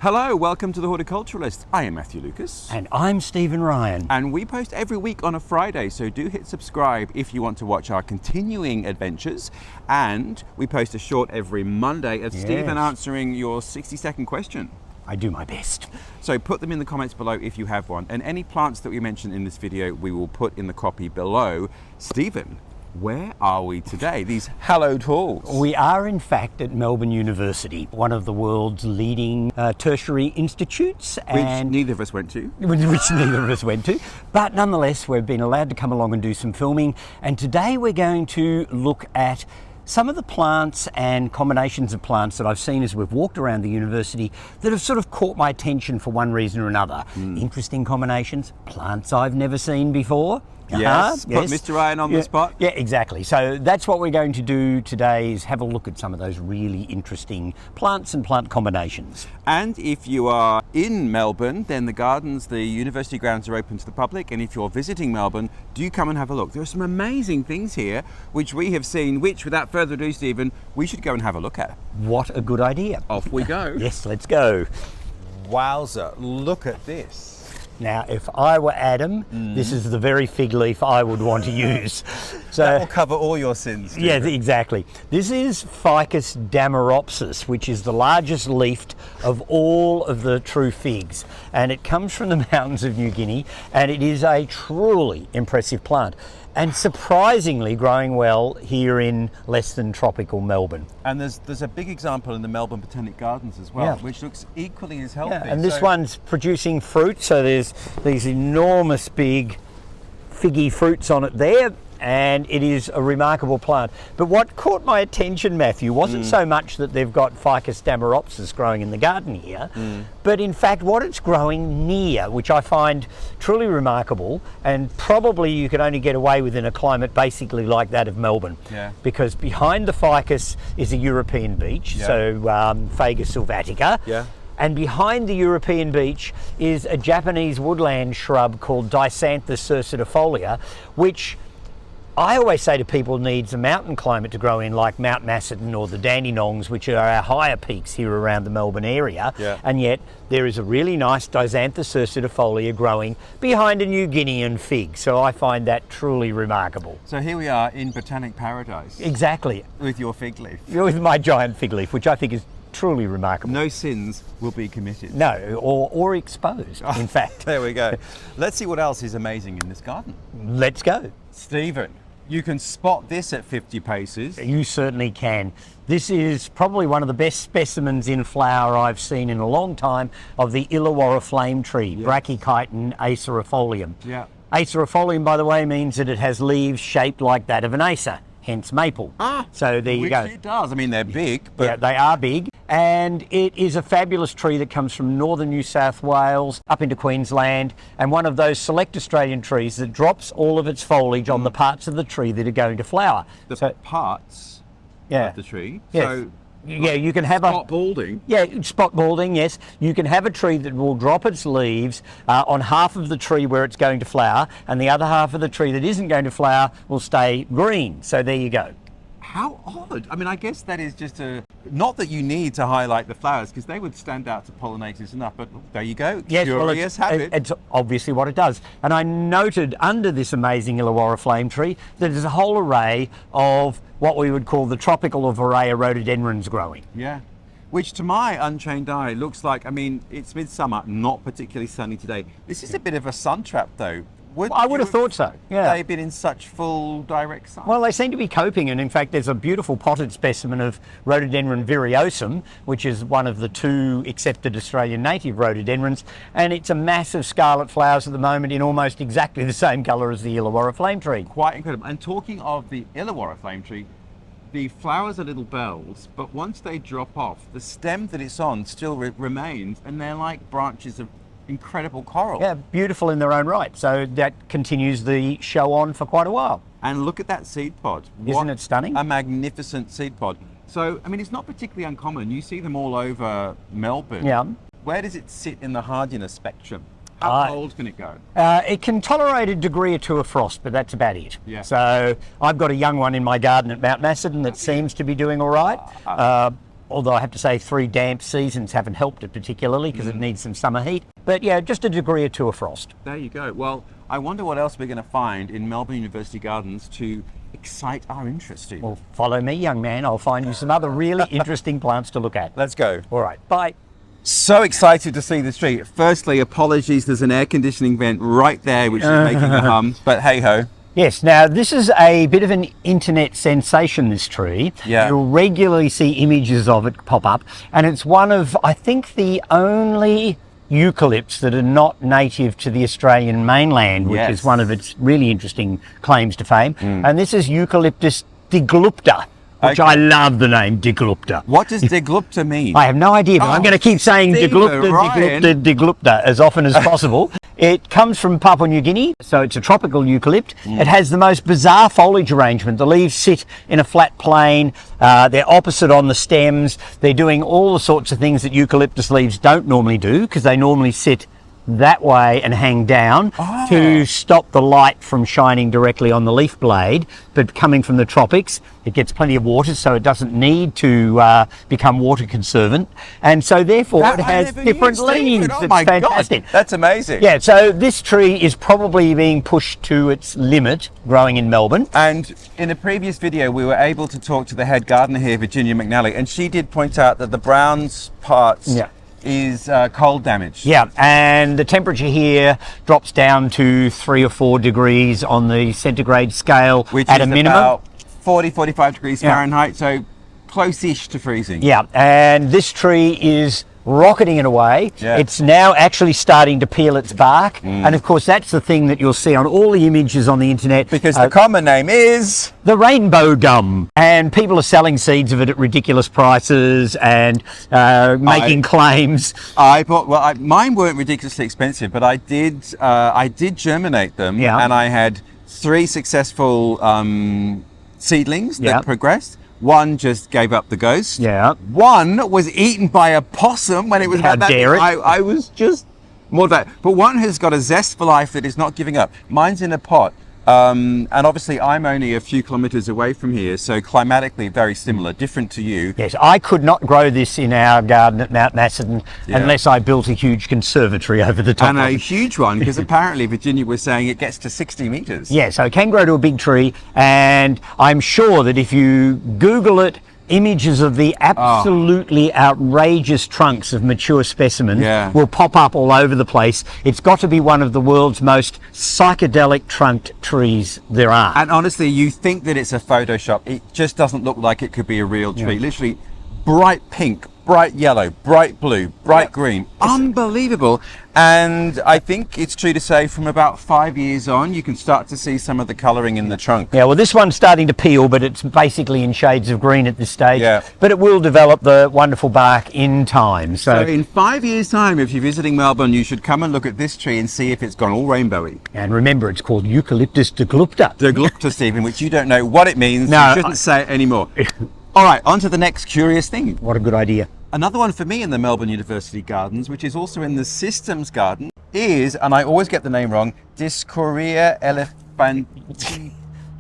Hello, welcome to the Horti-Culturalists. I am Matthew Lucas. And I'm Stephen Ryan. And we post every week on a Friday, so do hit subscribe if you want to watch our continuing adventures. And we post a short every Monday of Stephen answering your 60-second question. I do my best. So put them in the comments below if you have one. And any plants that we mention in this video, we will put in the copy below. Stephen, where are we today? These hallowed halls. We are in fact at Melbourne University, one of the world's leading tertiary institutes. Which neither of us went to. Which neither of us went to. But nonetheless, we've been allowed to come along and do some filming. And today we're going to look at some of the plants and combinations of plants that I've seen as we've walked around the university that have sort of caught my attention for one reason or another. Interesting combinations, plants I've never seen before. Yes, put Mr. Ryan on the spot. Yeah, exactly. So that's what we're going to do today, is have a look at some of those really interesting plants and plant combinations. And if you are in Melbourne, then the gardens, the university grounds are open to the public. And if you're visiting Melbourne, do come and have a look. There are some amazing things here, which we have seen, which without further ado, Stephen, we should go and have a look at. What a good idea. Off we go. Yes, let's go. Wowza, look at this. Now, if I were Adam, this is the very fig leaf I would want to use. So that will cover all your sins. Yeah, exactly. This is Ficus dammaropsis, which is the largest leafed of all of the true figs. And it comes from the mountains of New Guinea, and it is a truly impressive plant. And surprisingly growing well here in less than tropical Melbourne. And there's a big example in the Melbourne Botanic Gardens as well, which looks equally as healthy. Yeah, and this one's producing fruit, so there's these enormous big figgy fruits on it there, and it is a remarkable plant. But what caught my attention, Matthew, wasn't so much that they've got Ficus dammaropsis growing in the garden here, but in fact what it's growing near, which I find truly remarkable, and probably you could only get away with in a climate basically like that of Melbourne. Because behind the ficus is a European beech, so Fagus sylvatica. And behind the European beech is a Japanese woodland shrub called Dioscorea acerifolius, which I always say to people needs a mountain climate to grow in, like Mount Macedon or the Dandenongs, which are our higher peaks here around the Melbourne area. And yet there is a really nice Dioscorea acerifolius growing behind a New Guinean fig. So I find that truly remarkable. So here we are in botanic paradise. Exactly. With your fig leaf. With my giant fig leaf, which I think is truly remarkable. No sins will be committed. No, or exposed, in fact. There we go. Let's see what else is amazing in this garden. Let's go. Stephen, you can spot this at 50 paces. You certainly can. This is probably one of the best specimens in flower I've seen in a long time of the Illawarra flame tree, Brachychiton acerifolium. Acerifolium, by the way, means that it has leaves shaped like that of an acer, hence maple. So there you go. Which it does. I mean, they're big, but yeah, they are big. And it is a fabulous tree that comes from northern New South Wales up into Queensland, and one of those select Australian trees that drops all of its foliage on the parts of the tree that are going to flower. The parts of the tree? So yeah, you can have spot balding. Yeah, spot balding, yes. You can have a tree that will drop its leaves on half of the tree where it's going to flower, and the other half of the tree that isn't going to flower will stay green. So there you go. How odd. I mean, I guess that is just not that you need to highlight the flowers, because they would stand out to pollinators enough, but there you go. Yes, Curious habit. It's obviously what it does. And I noted under this amazing Illawarra flame tree that there's a whole array of what we would call the tropical or Virginia rhododendrons growing. Yeah. Which to my untrained eye looks like, I mean, it's midsummer, not particularly sunny today. This is a bit of a sun trap though. I would have thought so, yeah. They've been in such full direct sun. Well, they seem to be coping, and in fact there's a beautiful potted specimen of Rhododendron viriosum, which is one of the 2 accepted Australian native rhododendrons, and it's a mass of scarlet flowers at the moment in almost exactly the same colour as the Illawarra flame tree. Quite incredible. And talking of the Illawarra flame tree, the flowers are little bells, but once they drop off, the stem that it's on still remains, and they're like branches of incredible coral. Yeah, beautiful in their own right. So that continues the show on for quite a while. And look at that seed pod. Isn't it stunning? A magnificent seed pod. So, I mean, it's not particularly uncommon. You see them all over Melbourne. Yeah. Where does it sit in the hardiness spectrum? How cold can it go? It can tolerate a degree or 2 of frost, but that's about it. Yeah. So I've got a young one in my garden at Mount Macedon that seems to be doing all right. although I have to say 3 damp seasons haven't helped it particularly because it needs some summer heat. But yeah, just a degree or 2 of frost. There you go. Well, I wonder what else we're going to find in Melbourne University Gardens to excite our interest, Stephen. Well, follow me, young man. I'll find you some other really interesting plants to look at. Let's go. All right, bye. So excited to see the tree. Firstly, apologies, there's an air conditioning vent right there which is making a hum, but hey ho. Yes, now this is a bit of an internet sensation, this tree. Yeah. You'll regularly see images of it pop up, and it's one of, I think, the only eucalypts that are not native to the Australian mainland, which is one of its really interesting claims to fame. And this is Eucalyptus deglupta, which I love the name deglupta. What does deglupta mean? I have no idea, but I'm going to keep saying Stephen, deglupta, deglupta as often as possible. It comes from Papua New Guinea, so it's a tropical eucalypt. It has the most bizarre foliage arrangement. The leaves sit in a flat plane, they're opposite on the stems, they're doing all the sorts of things that eucalyptus leaves don't normally do, because they normally sit that way and hang down to stop the light from shining directly on the leaf blade. But coming from the tropics, it gets plenty of water, so it doesn't need to become water conservant, and so therefore it has different leaves. Oh it's my fantastic. God, that's amazing. Yeah, so this tree is probably being pushed to its limit growing in Melbourne. And in a previous video we were able to talk to the head gardener here, Virginia McNally, and she did point out that the browns parts is cold damage. Yeah, and the temperature here drops down to 3 or 4 degrees on the centigrade scale, which at is a minimum. About 40-45 degrees Fahrenheit, so close-ish to freezing. Yeah, and this tree is rocketing it away. Yeah. It's now actually starting to peel its bark, and of course that's the thing that you'll see on all the images on the internet. Because the common name is the rainbow gum, and people are selling seeds of it at ridiculous prices and making claims. Mine weren't ridiculously expensive, but I did germinate them, and I had 3 successful seedlings that progressed. One just gave up the ghost. Yeah. One was eaten by a possum when it was about that. How dare it? I was just more that. But one has got a zest for life that is not giving up. Mine's in a pot. And obviously I'm only a few kilometres away from here, so climatically very similar, different to you. Yes, I could not grow this in our garden at Mount Macedon unless I built a huge conservatory over the top and of a it. huge one, because apparently Virginia was saying it gets to 60 metres. Yeah, so it can grow to a big tree, and I'm sure that if you Google it, images of the absolutely outrageous trunks of mature specimens will pop up all over the place. It's got to be one of the world's most psychedelic trunked trees there are. And honestly, you think that it's a Photoshop. It just doesn't look like it could be a real tree. Literally bright pink, bright yellow, bright blue, bright green. Unbelievable. And I think it's true to say from about 5 years on, you can start to see some of the colouring in the trunk. Yeah, well, this one's starting to peel, but it's basically in shades of green at this stage. Yeah. But it will develop the wonderful bark in time. So in 5 years' time, if you're visiting Melbourne, you should come and look at this tree and see if it's gone all rainbowy. And remember, it's called Eucalyptus deglupta. Deglupta, Stephen, which you don't know what it means. No, you shouldn't say it anymore. All right, on to the next curious thing. What a good idea. Another one for me in the Melbourne University Gardens, which is also in the Systems Garden, is, and I always get the name wrong, Dioscorea elephantipes.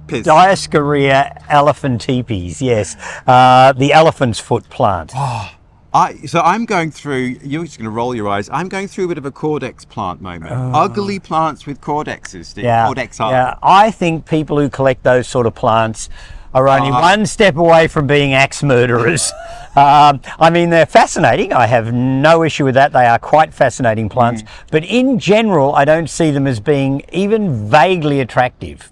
Dioscorea elephantipes, yes. The elephant's foot plant. So I'm going through, you're just going to roll your eyes, I'm going through a bit of a Cordex plant moment. Ugly plants with Cordexes, Steve. Cordex art. Yeah, I think people who collect those sort of plants are only one step away from being axe murderers. I mean, they're fascinating. I have no issue with that. They are quite fascinating plants. But in general, I don't see them as being even vaguely attractive.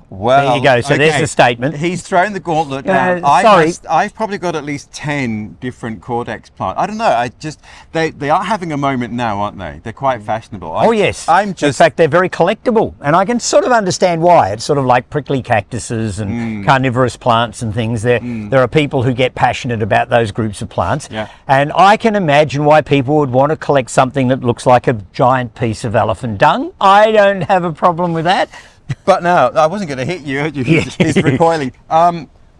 Well, there you go. So there's the statement. He's thrown the gauntlet down. I've probably got at least 10 different Cordex plants. I don't know. They are having a moment now, aren't they? They're quite fashionable. Yes. In fact, they're very collectible, and I can sort of understand why. It's sort of like prickly cactuses and carnivorous plants and things. There are people who get passionate about those groups of plants, and I can imagine why people would want to collect something that looks like a giant piece of elephant dung. I don't have a problem with that. But no, I wasn't going to hit you. He's recoiling.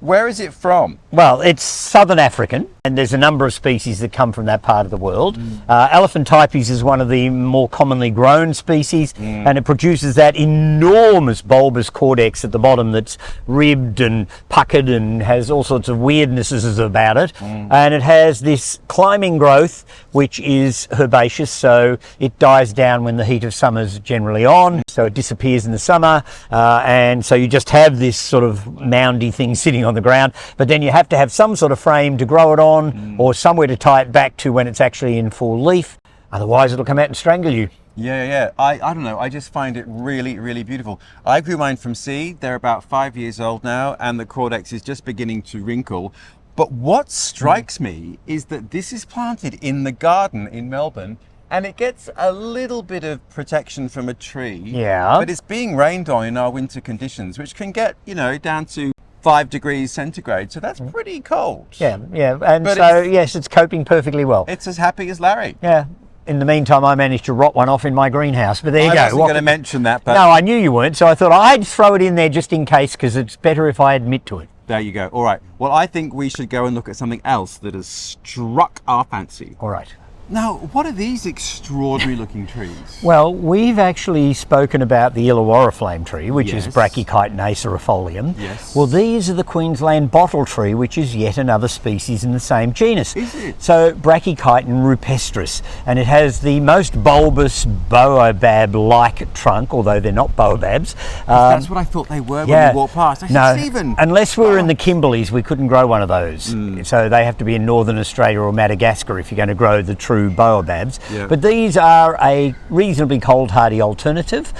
Where is it from? Well, it's Southern African, And there's a number of species that come from that part of the world. Elephantipes is one of the more commonly grown species, and it produces that enormous bulbous cortex at the bottom that's ribbed and puckered and has all sorts of weirdnesses about it. And it has this climbing growth, which is herbaceous, so it dies down when the heat of summer's generally on, so it disappears in the summer, and so you just have this sort of moundy thing sitting on the ground, but then you have to have some sort of frame to grow it on, or somewhere to tie it back to when it's actually in full leaf, otherwise it'll come out and strangle you. Yeah. I don't know. I just find it really, really beautiful. I grew mine from seed. They're about 5 years old now, and the cortex is just beginning to wrinkle. But what strikes me is that this is planted in the garden in Melbourne, and it gets a little bit of protection from a tree. Yeah. But it's being rained on in our winter conditions, which can get, down to 5 degrees centigrade, so that's pretty cold. Yeah, and But so yes, it's coping perfectly well. It's as happy as Larry. Yeah. In the meantime, I managed to rot one off in my greenhouse, but there you go. I wasn't going to mention that, but no, I knew you weren't, so I thought I'd throw it in there just in case, because it's better if I admit to it. there you go. All right. Well, I think we should go and look at something else that has struck our fancy. All right. Now, what are these extraordinary looking trees? Well, we've actually spoken about the Illawarra flame tree, which is Yes. Brachychiton acerifolium. Yes. Well, these are the Queensland bottle tree, which is yet another species in the same genus. Is it? So, Brachychiton rupestris, and it has the most bulbous baobab-like trunk, although they're not baobabs. That's what I thought they were when yeah. we walked past. I said, No, Stephen. unless we were in the Kimberleys, we couldn't grow one of those. So they have to be in northern Australia or Madagascar if you're going to grow the true baobabs. Yeah. But these are a reasonably cold hardy alternative.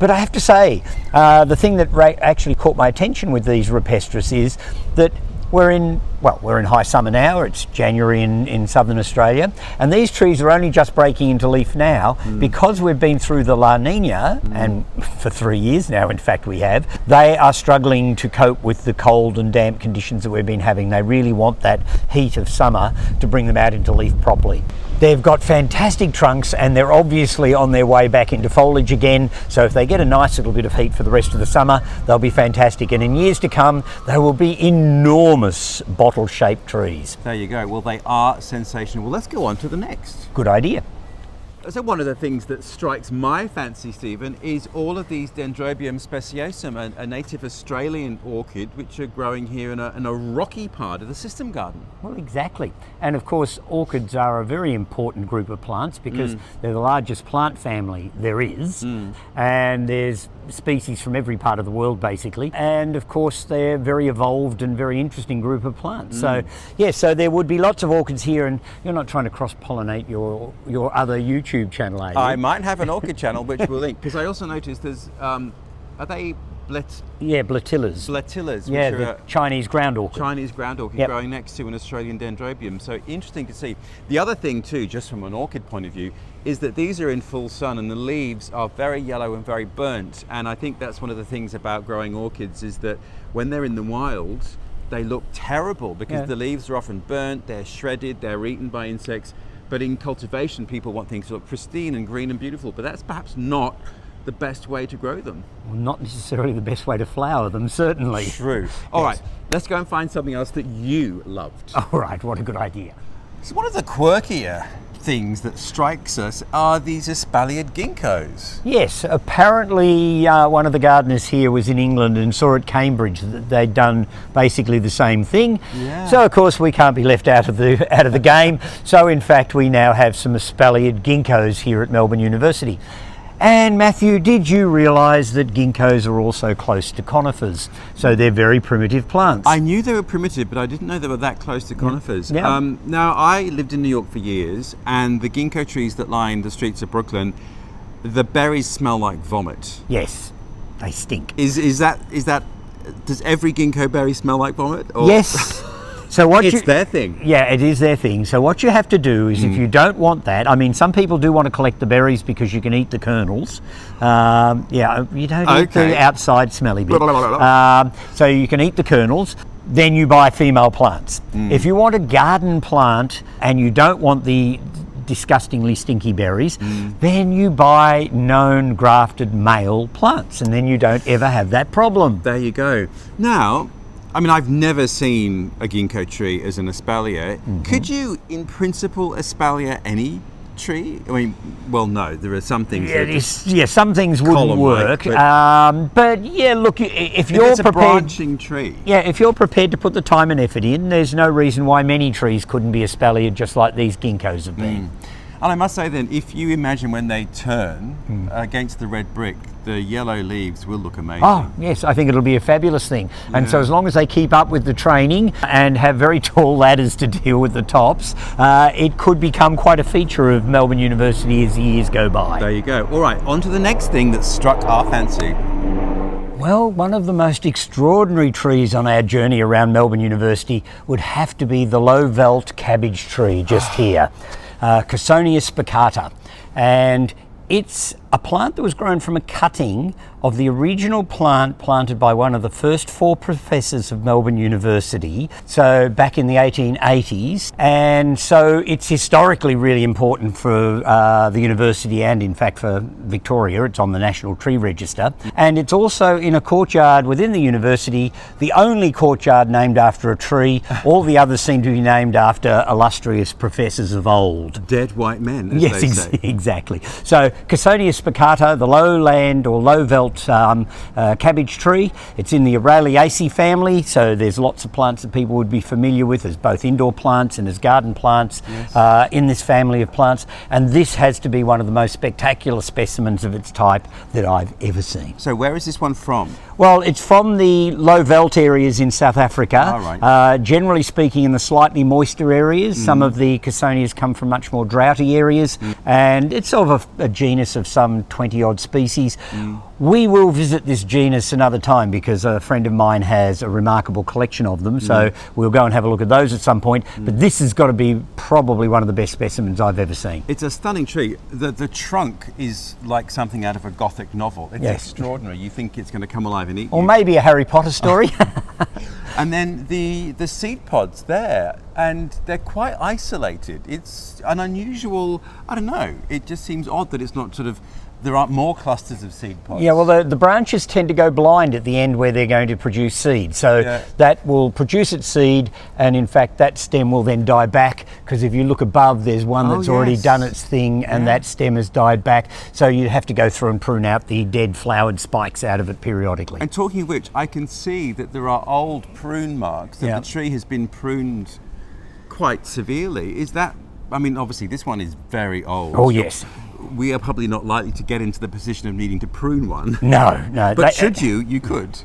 But I have to say, the thing that actually caught my attention with these rupestris is that we're in high summer now. It's January in southern Australia, and these trees are only just breaking into leaf now because we've been through the La Nina, and for 3 years now, in fact, we have. They are struggling to cope with the cold and damp conditions that we've been having. They really want that heat of summer to bring them out into leaf properly. They've got fantastic trunks, and they're obviously on their way back into foliage again. So if they get a nice little bit of heat for the rest of the summer, they'll be fantastic. And in years to come, they will be enormous bottle-shaped trees. There you go. Well, they are sensational. Well, let's go on to the next. Good idea. So one of the things that strikes my fancy, Stephen, is all of these Dendrobium speciosum, a native Australian orchid, which are growing here in a rocky part of the system garden. Well, exactly. And of course, orchids are a very important group of plants because they're the largest plant family there is. And there's species from every part of the world, basically. And of course, they're a very evolved and very interesting group of plants. So, yeah, so there would be lots of orchids here, and you're not trying to cross-pollinate your other YouTube channel, are you? I might have an orchid channel, which we'll link, because I also noticed there's, are they Blatillas. Blatillas, Yeah, which the are Chinese ground orchid. Chinese ground orchid Yep. growing next to an Australian Dendrobium. So interesting to see. The other thing too, just from an orchid point of view, is that these are in full sun and the leaves are very yellow and very burnt. And I think that's one of the things about growing orchids, is that when they're in the wild, they look terrible because the leaves are often burnt, they're shredded, they're eaten by insects. But in cultivation, people want things to look pristine and green and beautiful, but that's perhaps not the best way to grow them. Well, not necessarily the best way to flower them, certainly. True. All right, let's go and find something else that you loved. All right, what a good idea. So one of the quirkier things that strikes us are these espaliered ginkgos. Yes, apparently one of the gardeners here was in England and saw at Cambridge that they'd done basically the same thing. Yeah. So of course we can't be left out of the game. So in fact we now have some espaliered ginkgos here at Melbourne University. And Matthew, did you realise that ginkgos are also close to conifers? So they're very primitive plants. I knew they were primitive, but I didn't know they were that close to conifers. Yeah. Now, I lived in New York for years, and the ginkgo trees that line the streets of Brooklyn, the berries smell like vomit. Yes, they stink. Is that does every ginkgo berry smell like vomit? Or? Yes. So what It's their thing. Yeah, it is their thing. So what you have to do is, if you don't want that, I mean, some people do want to collect the berries because you can eat the kernels. Yeah, you don't eat the outside smelly bit. So you can eat the kernels. Then you buy female plants. If you want a garden plant and you don't want the disgustingly stinky berries, then you buy known grafted male plants, and then you don't ever have that problem. There you go. Now, I mean, I've never seen a ginkgo tree as an espalier. Could you, in principle, espalier any tree? I mean, well, no, there are some things. Some things wouldn't work. But yeah, look, if you're it's prepared, a branching tree. Yeah, if you're prepared to put the time and effort in, there's no reason why many trees couldn't be espaliered just like these ginkgos have been. And I must say then, if you imagine when they turn against the red brick, the yellow leaves will look amazing. Oh, yes, I think it'll be a fabulous thing. And so as long as they keep up with the training and have very tall ladders to deal with the tops, it could become quite a feature of Melbourne University as the years go by. There you go. All right, on to the next thing that struck our fancy. Well, one of the most extraordinary trees on our journey around Melbourne University would have to be the low-veld cabbage tree just here, Cussonia spicata. And it's a plant that was grown from a cutting of the original plant planted by one of the first 4 professors of Melbourne University, so back in the 1880s. And so it's historically really important for the university and in fact for Victoria. It's on the National Tree Register. And it's also in a courtyard within the university, the only courtyard named after a tree. All the others seem to be named after illustrious professors of old. Dead white men, as yes, they say. Exactly. So Cussonia spicata, the lowland or low-veld cabbage tree. It's in the Australe family, so there's lots of plants that people would be familiar with as both indoor plants and as garden plants in this family of plants. And this has to be one of the most spectacular specimens of its type that I've ever seen. So where is this one from? Well, it's from the low veldt areas in South Africa. Generally speaking, in the slightly moister areas. Some of the Cussonias come from much more droughty areas, and it's sort of a genus of some 20-odd species. We will visit this genus another time because a friend of mine has a remarkable collection of them, so we'll go and have a look at those at some point. But this has got to be probably one of the best specimens I've ever seen. It's a stunning tree. The trunk is like something out of a Gothic novel. It's extraordinary. You think it's going to come alive and eat you. Or maybe a Harry Potter story. And then the seed pods there, and they're quite isolated. It's an unusual, I don't know, it just seems odd that it's not sort of, there aren't more clusters of seed pods. Yeah, well, the branches tend to go blind at the end where they're going to produce seed. So that will produce its seed, and in fact that stem will then die back, because if you look above, there's one that's already done its thing, and that stem has died back. So you have to go through and prune out the dead flowered spikes out of it periodically. And talking of which, I can see that there are old prune marks, that the tree has been pruned quite severely. Is that, I mean, obviously this one is very old. Oh, yes. We are probably not likely to get into the position of needing to prune one. No. But should you could.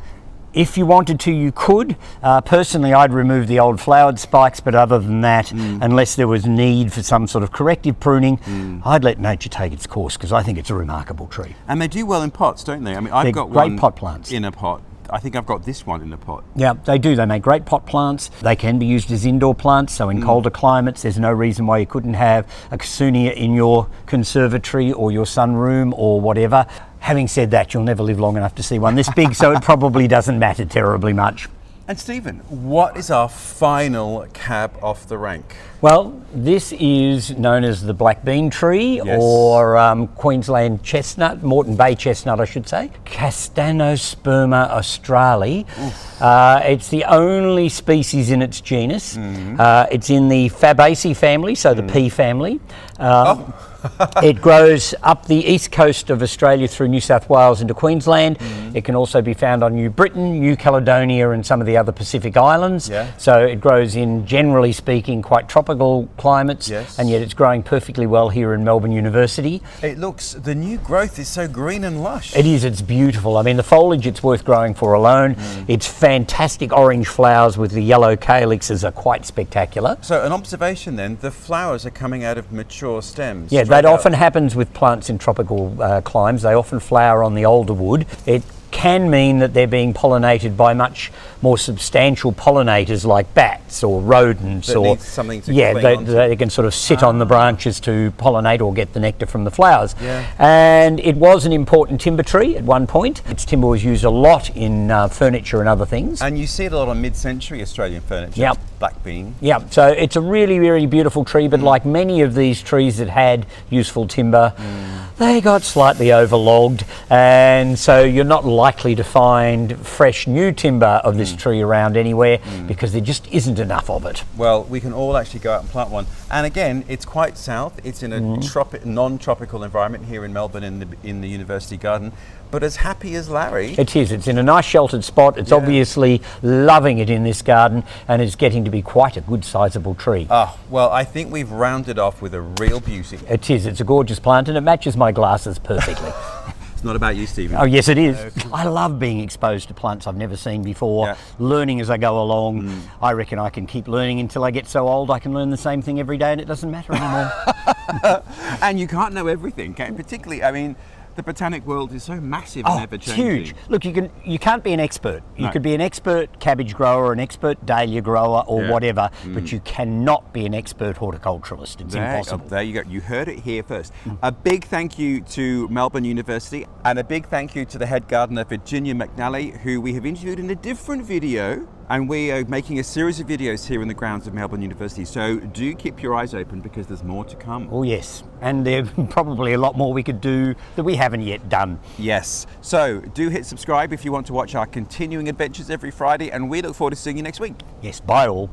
If you wanted to, you could. Personally, I'd remove the old flowered spikes, but other than that, unless there was need for some sort of corrective pruning, I'd let nature take its course, because I think it's a remarkable tree. And they do well in pots, don't they? I mean, I've got great one pot plants in a pot. I think I've got this one in a pot. Yeah, they do. They make great pot plants. They can be used as indoor plants, so in colder climates, there's no reason why you couldn't have a Cussonia in your conservatory or your sunroom or whatever. Having said that, you'll never live long enough to see one this big, so it probably doesn't matter terribly much. And Stephen, what is our final cab off the rank? Well, this is known as the black bean tree, or Queensland chestnut, Moreton Bay chestnut I should say, Castanospermum australe. It's the only species in its genus. It's in the Fabaceae family, so the pea family. It grows up the east coast of Australia through New South Wales into Queensland. It can also be found on New Britain, New Caledonia and some of the other Pacific islands. So it grows in, generally speaking, quite tropical climates, and yet it's growing perfectly well here in Melbourne University. It looks, the new growth is so green and lush. It is, it's beautiful. I mean, the foliage, it's worth growing for alone. Its fantastic orange flowers with the yellow calyxes are quite spectacular. So an observation then, the flowers are coming out of mature stems. Yeah, that often happens with plants in tropical climes. They often flower on the older wood. It can mean that they're being pollinated by much more substantial pollinators like bats or rodents, that or needs something to cling onto. they can sort of sit on the branches to pollinate or get the nectar from the flowers. And it was an important timber tree at one point. Its timber was used a lot in furniture and other things. And you see it a lot on mid-century Australian furniture. Black bean. So it's a really, really beautiful tree, but like many of these trees that had useful timber, They got slightly overlogged, and so you're not likely to find fresh new timber of this tree around anywhere because there just isn't enough of it. Well, we can all actually go out and plant one. And again, it's quite south. It's in a non-tropical environment here in Melbourne in the university garden. But as happy as Larry. It is. It's in a nice sheltered spot. It's obviously loving it in this garden, and it's getting to be quite a good sizable tree. Oh, well, I think we've rounded off with a real beauty. It is. It's a gorgeous plant, and it matches my glasses perfectly. It's not about you, Stephen. Oh, yes, it is. I love being exposed to plants I've never seen before, learning as I go along. I reckon I can keep learning until I get so old I can learn the same thing every day and it doesn't matter anymore. And you can't know everything, okay? Particularly, I mean, the botanic world is so massive and ever-changing. It's huge. Look, you can't be an expert. You could be an expert cabbage grower, an expert dahlia grower, or whatever, but you cannot be an expert horticulturalist. It's impossible. There you go. You heard it here first. A big thank you to Melbourne University, and a big thank you to the head gardener, Virginia McNally, who we have interviewed in a different video. And we are making a series of videos here in the grounds of Melbourne University. So do keep your eyes open because there's more to come. Oh yes, and there's probably a lot more we could do that we haven't yet done. Yes, so do hit subscribe if you want to watch our continuing adventures every Friday, and we look forward to seeing you next week. Yes, bye all.